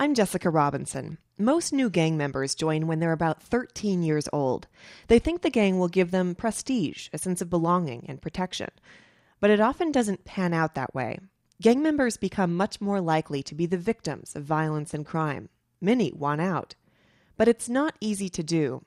I'm Jessica Robinson. Most new gang members join when they're about 13 years old. They think the gang will give them prestige, a sense of belonging and protection. But it often doesn't pan out that way. Gang members become much more likely to be the victims of violence and crime. Many want out. But it's not easy to do.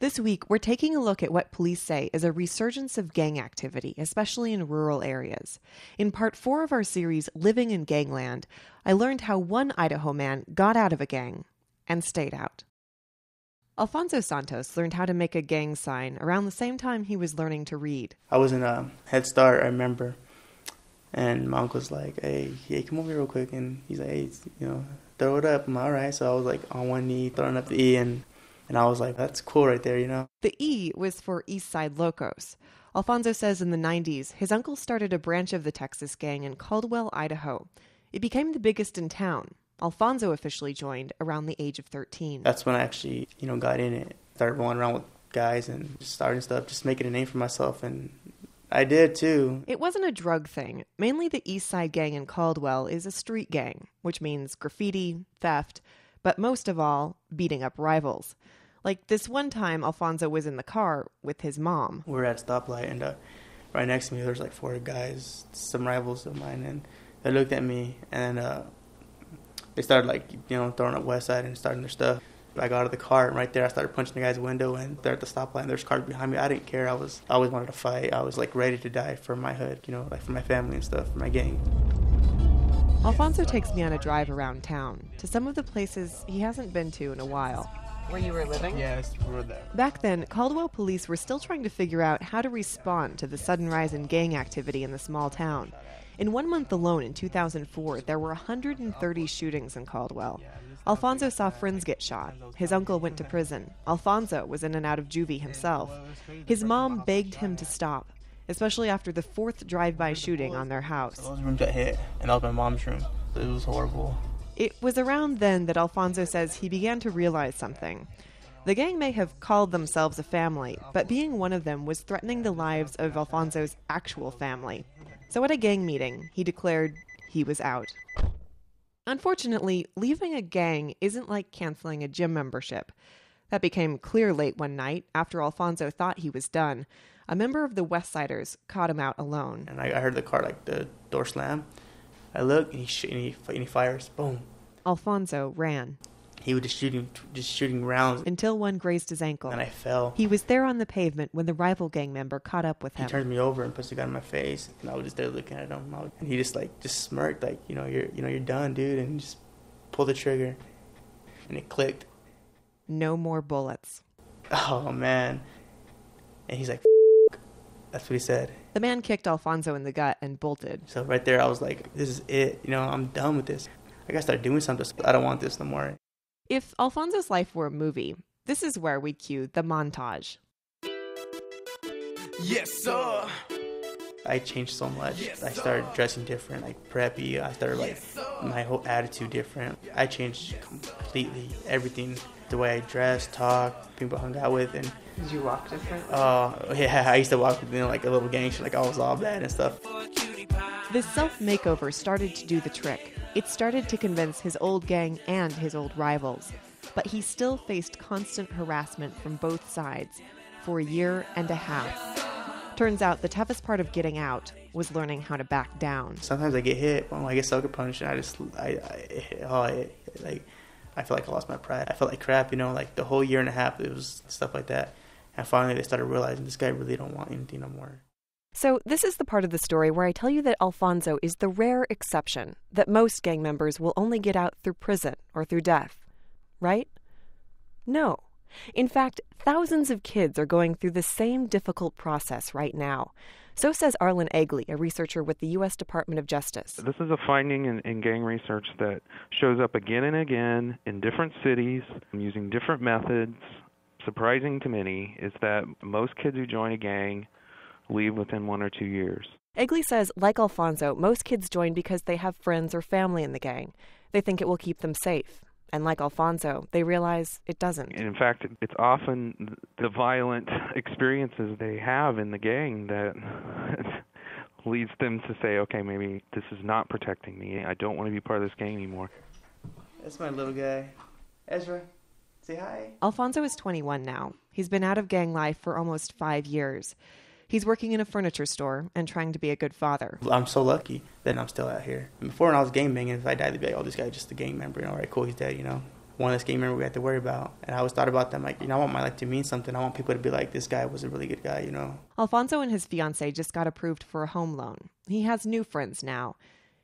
This week, we're taking a look at what police say is a resurgence of gang activity, especially in rural areas. In part 4 of our series, Living in Gangland, I learned how one Idaho man got out of a gang and stayed out. Alfonso Santos learned how to make a gang sign around the same time he was learning to read. I was in a Head Start, I remember, and my uncle's like, hey, come over here real quick, and he's like, hey, throw it up. I'm all right. So I was like on one knee, throwing up the E, and I was like, that's cool right there, The E was for East Side Locos. Alfonso says in the 90s, his uncle started a branch of the Texas gang in Caldwell, Idaho. It became the biggest in town. Alfonso officially joined around the age of 13. That's when I actually, got in it. Started rolling around with guys and just starting stuff, just making a name for myself, and I did too. It wasn't a drug thing. Mainly the East Side gang in Caldwell is a street gang, which means graffiti, theft, but most of all, beating up rivals. Like this one time, Alfonso was in the car with his mom. We were at a stoplight, and right next to me, there's like 4 guys, some rivals of mine, and they looked at me, and they started throwing up West Side and starting their stuff. I got out of the car, and right there, I started punching the guy's window, and they're at the stoplight, and there's cars behind me. I didn't care. I always wanted to fight. I was like ready to die for my hood, like for my family and stuff, for my gang. Alfonso takes me on a drive around town to some of the places he hasn't been to in a while. Where you were living? Yes, we were there. Back then, Caldwell police were still trying to figure out how to respond to the sudden rise in gang activity in the small town. In 1 month alone, in 2004, there were 130 shootings in Caldwell. Alfonso saw friends get shot. His uncle went to prison. Alfonso was in and out of juvie himself. His mom begged him to stop, especially after the 4th drive-by shooting on their house. Those rooms got hit, and that was my mom's room. It was horrible. It was around then that Alfonso says he began to realize something. The gang may have called themselves a family, but being one of them was threatening the lives of Alfonso's actual family. So at a gang meeting, he declared he was out. Unfortunately, leaving a gang isn't like canceling a gym membership. That became clear late one night after Alfonso thought he was done. A member of the West Siders caught him out alone. And I heard the car, the door slam. I look, and he fires. Boom. Alfonso ran. He was just shooting rounds. Until one grazed his ankle. And I fell. He was there on the pavement when the rival gang member caught up with him. He turned me over and puts the gun in my face. And I was just there looking at him. And he just smirked, you're done, dude. And just pulled the trigger. And it clicked. No more bullets. Oh, man. And he's like, that's what he said. The man kicked Alfonso in the gut and bolted. So right there, I was like, this is it. I'm done with this. I gotta start doing something. I don't want this no more. If Alfonso's life were a movie, this is where we cue the montage. Yes, sir. I changed so much. Yes, I started dressing different, preppy. I started my whole attitude different. I changed completely everything. The way I dressed, talked, people I hung out with, and did you walk different? Yeah, I used to walk with like a little gangster, I was all bad and stuff. This self-makeover started to do the trick. It started to convince his old gang and his old rivals. But he still faced constant harassment from both sides for a year and a half. Turns out the toughest part of getting out was learning how to back down. Sometimes I get hit, I get sucker punched, and I feel like I lost my pride. I felt like crap, the whole year and a half, it was stuff like that. And finally they started realizing this guy really don't want anything no more. So this is the part of the story where I tell you that Alfonso is the rare exception, that most gang members will only get out through prison or through death. Right? No. In fact, thousands of kids are going through the same difficult process right now. So says Arlen Egley, a researcher with the U.S. Department of Justice. This is a finding in gang research that shows up again and again in different cities using different methods. Surprising to many is that most kids who join a gang leave within 1 or 2 years. Egley says, like Alfonso, most kids join because they have friends or family in the gang. They think it will keep them safe. And like Alfonso, they realize it doesn't. In fact, it's often the violent experiences they have in the gang that leads them to say, okay, maybe this is not protecting me. I don't want to be part of this gang anymore. That's my little guy. Ezra, say hi. Alfonso is 21 now. He's been out of gang life for almost 5 years. He's working in a furniture store and trying to be a good father. I'm so lucky that I'm still out here. Before, when I was gang banging, if I died, they'd be like, oh, this guy's just a gang member. All right, cool, he's dead, One less gang member we had to worry about. And I always thought about them, like, I want my life to mean something. I want people to be like, this guy was a really good guy, Alfonso and his fiancée just got approved for a home loan. He has new friends now.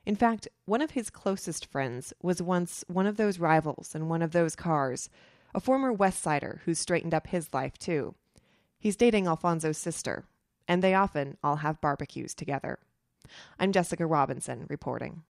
In fact, one of his closest friends was once one of those rivals in one of those cars, a former West Sider who straightened up his life too. He's dating Alfonso's sister, and they often all have barbecues together. I'm Jessica Robinson reporting.